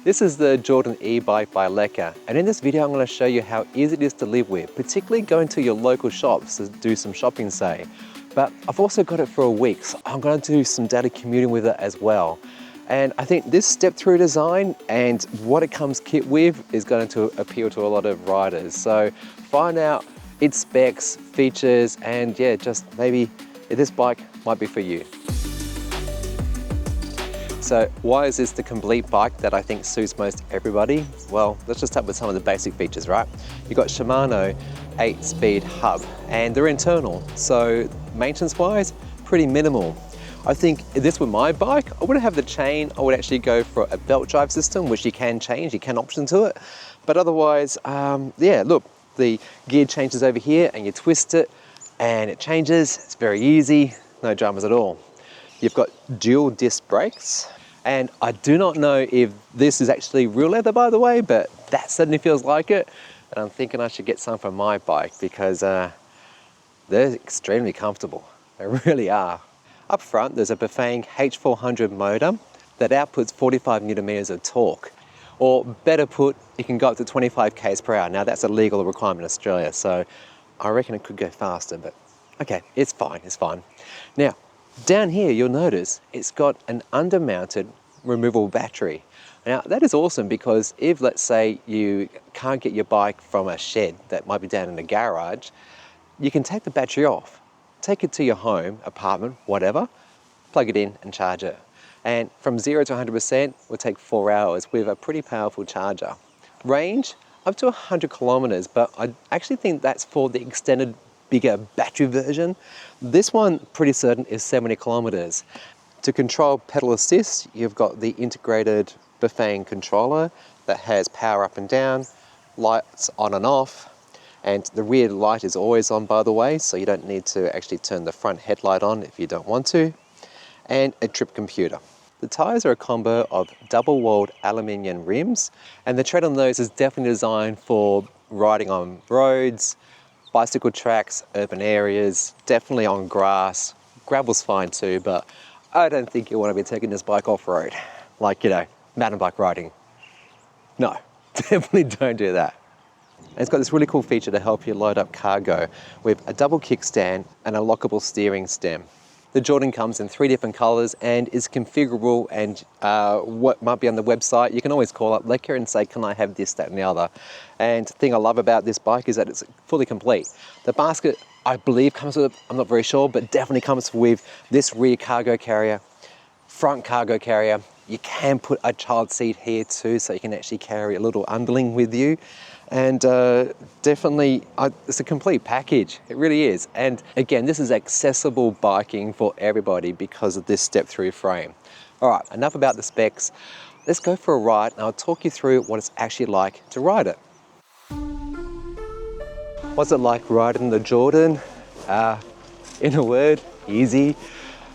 This is the Jordan e-bike by Lekker, and in this video I'm going to show you how easy it is to live with, particularly going to your local shops to do some shopping, say. But I've also got it for a week, so I'm going to do some daily commuting with it as well. And I think this step-through design and what it comes kit with is going to appeal to a lot of riders. So find out its specs, features, and yeah, just maybe this bike might be for you. So why is this the complete bike that I think suits most everybody? Well, let's just start with some of the basic features, right? You've got Shimano 8-speed hub, and they're internal, so maintenance-wise, pretty minimal. I think if this were my bike, I wouldn't have the chain. I would actually go for a belt drive system, which you can change, you can option to it. But otherwise, yeah, look, the gear changes over here and you twist it and it changes. It's very easy, no dramas at all. You've got dual disc brakes, and I do not know if this is actually real leather, by the way, but that certainly feels like it. And I'm thinking I should get some for my bike because they're extremely comfortable. They really are. Up front, there's a Bafang H400 motor that outputs 45 Newton meters of torque. Or better put, you can go up to 25 k's per hour. Now that's a legal requirement in Australia, so I reckon it could go faster, but okay, it's fine, it's fine. Now, down here, you'll notice it's got an undermounted removable battery. Now, that is awesome because if, let's say, you can't get your bike from a shed that might be down in a garage, you can take the battery off, take it to your home, apartment, whatever, plug it in and charge it. And from 0 to 100% will take 4 hours with a pretty powerful charger. Range, up to 100 kilometers, but I actually think that's for the extended bigger battery version. This one, pretty certain, is 70 kilometers. To control pedal assist, you've got the integrated Bafang controller that has power up and down, lights on and off, and the rear light is always on, by the way, so you don't need to actually turn the front headlight on if you don't want to, and a trip computer. The tyres are a combo of double-walled aluminium rims, and the tread on those is definitely designed for riding on roads, bicycle tracks, urban areas, definitely on grass. Gravel's fine too, but I don't think you want to be taking this bike off-road, like, you know, mountain bike riding. No, definitely don't do that. And it's got this really cool feature to help you load up cargo with a double kickstand and a lockable steering stem. The Jordan comes in 3 different colors and is configurable, and what might be on the website, you can always call up Lekker and say, can I have this, that, and the other? And the thing I love about this bike is that it's fully complete. The basket, I believe, comes with, I'm not very sure, but definitely comes with this rear cargo carrier, front cargo carrier. You can put a child seat here too, so you can actually carry a little underling with you. And definitely, it's a complete package. It really is. And again, this is accessible biking for everybody because of this step-through frame. All right, enough about the specs. Let's go for a ride, and I'll talk you through what it's actually like to ride it. What's it like riding the Jordan? In a word, easy.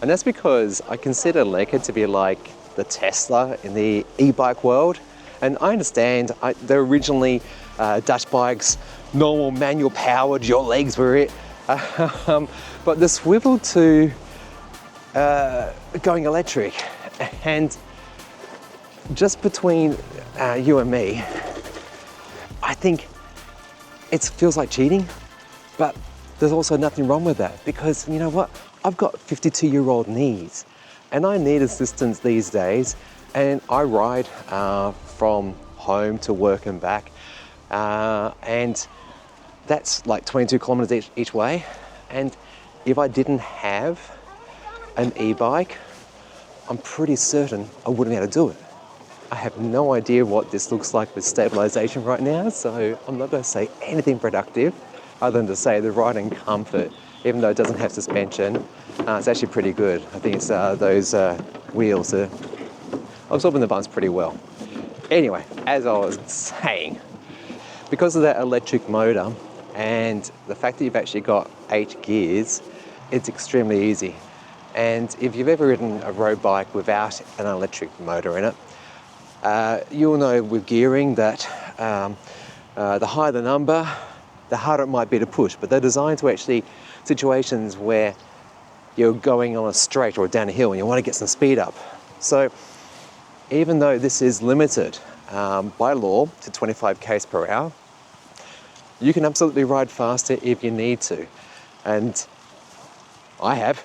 And that's because I consider Lekker to be like the Tesla in the e-bike world. And I understand they're originally Dutch bikes, normal manual powered, your legs were it. But the swivel to going electric, and just between you and me, I think it feels like cheating, but there's also nothing wrong with that because you know what? I've got 52-year-old knees and I need assistance these days, and I ride from home to work and back, and that's like 22 kilometers each way. And if I didn't have an e-bike, I'm pretty certain I wouldn't be able to do it. I have no idea what this looks like with stabilization right now, so I'm not going to say anything productive other than to say the riding comfort, even though it doesn't have suspension, it's actually pretty good. I think it's those wheels are absorbing the bumps pretty well. Anyway, as I was saying, because of that electric motor and the fact that you've actually got 8 gears, it's extremely easy. And if you've ever ridden a road bike without an electric motor in it, you'll know with gearing that the higher the number, the harder it might be to push. But they're designed to actually situations where you're going on a straight or down a hill and you want to get some speed up. So even though this is limited, by law to 25 k's per hour. You can absolutely ride faster if you need to, and I have.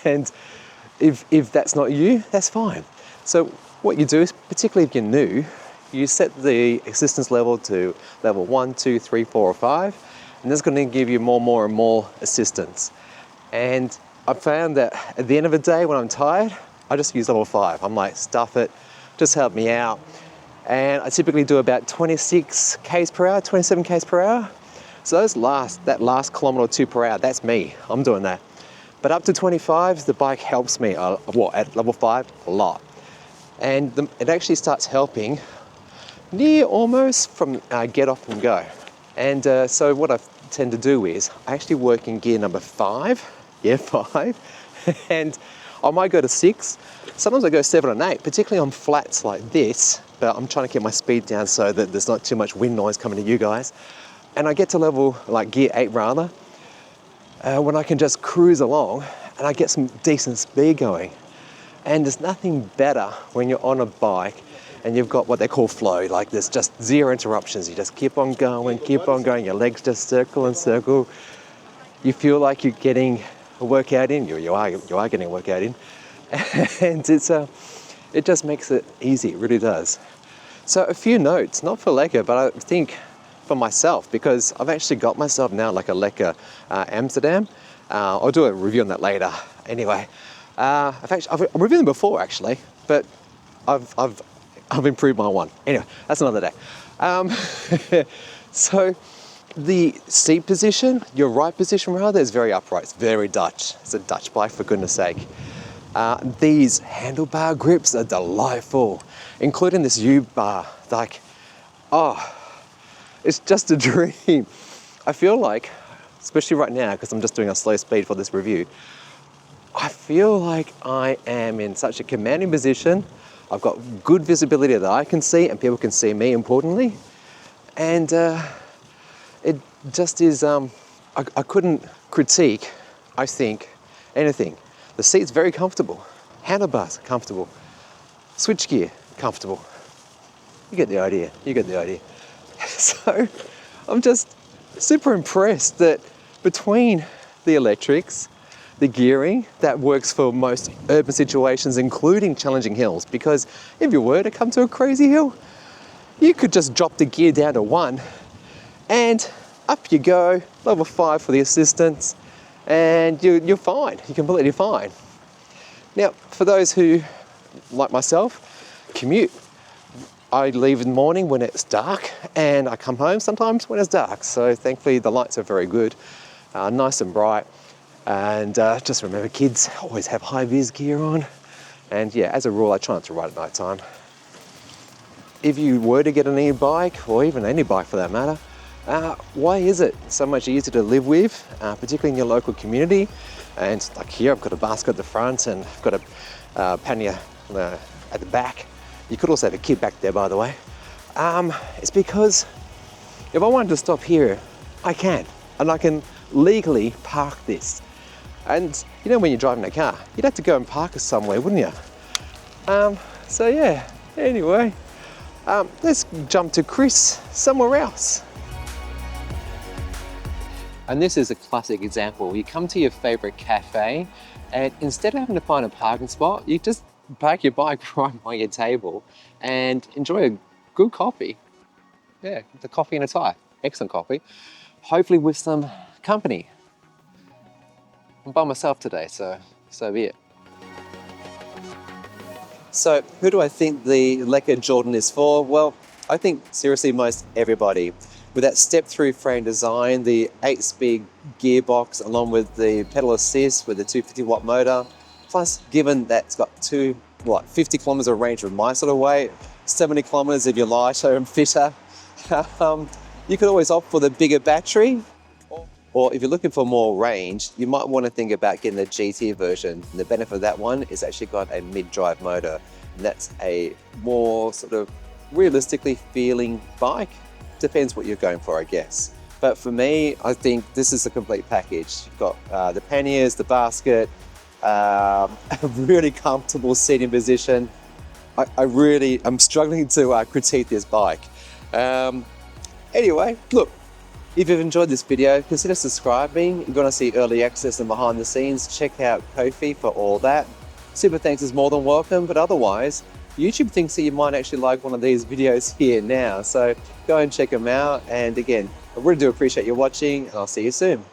And if that's not you, that's fine. So what you do is, particularly if you're new, you set the assistance level to level 1, 2, 3, 4, or 5, and that's going to give you more and more assistance. And I found that at the end of the day, when I'm tired, I just use level 5. I'm like, stuff it, just help me out. And I typically do about 26 k's per hour, 27 k's per hour. So that last kilometre or 2 per hour, that's me. I'm doing that. But up to 25, the bike helps me, at level 5, a lot. And it actually starts helping near almost from get off and go. And so what I tend to do is I actually work in gear number 5, 5, and I might go to 6. Sometimes I go 7 and 8, particularly on flats like this, but I'm trying to keep my speed down so that there's not too much wind noise coming to you guys. And I get to level, like gear 8 rather, when I can just cruise along and I get some decent speed going. And there's nothing better when you're on a bike and you've got what they call flow, like there's just zero interruptions. You just keep on going, your legs just circle and circle. You feel like you're getting a workout in, you are getting a workout in. And it just makes it easy, it really does. So a few notes, not for Lekker, but I think for myself, because I've actually got myself now like a Lekker Amsterdam. I'll do a review on that later. Anyway, I've reviewed them before actually, but I've improved my one. Anyway, that's another day. So the seat position, your right position rather, is very upright. It's very Dutch. It's a Dutch bike, for goodness sake. These handlebar grips are delightful, including this U-bar. Like, oh, it's just a dream. I feel like, especially right now, because I'm just doing a slow speed for this review, I feel like I am in such a commanding position. I've got good visibility that I can see and people can see me, importantly. And it just is, I couldn't critique, I think, anything. The seat's very comfortable. Handlebars, comfortable. Switchgear, comfortable. You get the idea, So I'm just super impressed that between the electrics, the gearing, that works for most urban situations, including challenging hills, because if you were to come to a crazy hill, you could just drop the gear down to 1 and up you go, level 5 for the assistance, and you're fine, you're completely fine. Now, for those who, like myself, commute, I leave in the morning when it's dark and I come home sometimes when it's dark. So thankfully the lights are very good, nice and bright. And just remember, kids always have high vis gear on. And yeah, as a rule, I try not to ride at night time. If you were to get an e-bike, or even any bike for that matter, why is it so much easier to live with, particularly in your local community? And like here, I've got a basket at the front and I've got a pannier at the back. You could also have a kid back there, by the way. It's because if I wanted to stop here, I can. And I can legally park this. And you know, when you're driving a car, you'd have to go and park it somewhere, wouldn't you? So yeah, anyway, let's jump to Chris somewhere else. And this is a classic example. You come to your favorite cafe and instead of having to find a parking spot, you just park your bike right by your table and enjoy a good coffee. Yeah, the coffee and a tie. Excellent coffee. Hopefully with some company. I'm by myself today, so be it. So who do I think the Lekker Jordan is for? Well, I think seriously most everybody. With that step-through frame design, the 8-speed gearbox along with the pedal assist with the 250-watt motor, plus given that it's got 50 kilometers of range with my sort of weight, 70 kilometers if you're lighter and fitter. You could always opt for the bigger battery, or if you're looking for more range, you might want to think about getting the GT version. And the benefit of that one is actually got a mid-drive motor, and that's a more sort of realistically feeling bike. Depends what you're going for, I guess. But for me, I think this is a complete package. You've got the panniers, the basket, a really comfortable seating position, I'm struggling to critique this bike. Anyway, look, if you've enjoyed this video, consider subscribing. If you want to see early access and behind the scenes, check out Ko-fi for all that. Super thanks is more than welcome, but otherwise, YouTube thinks that you might actually like one of these videos here now. So go and check them out. And again, I really do appreciate you watching, and I'll see you soon.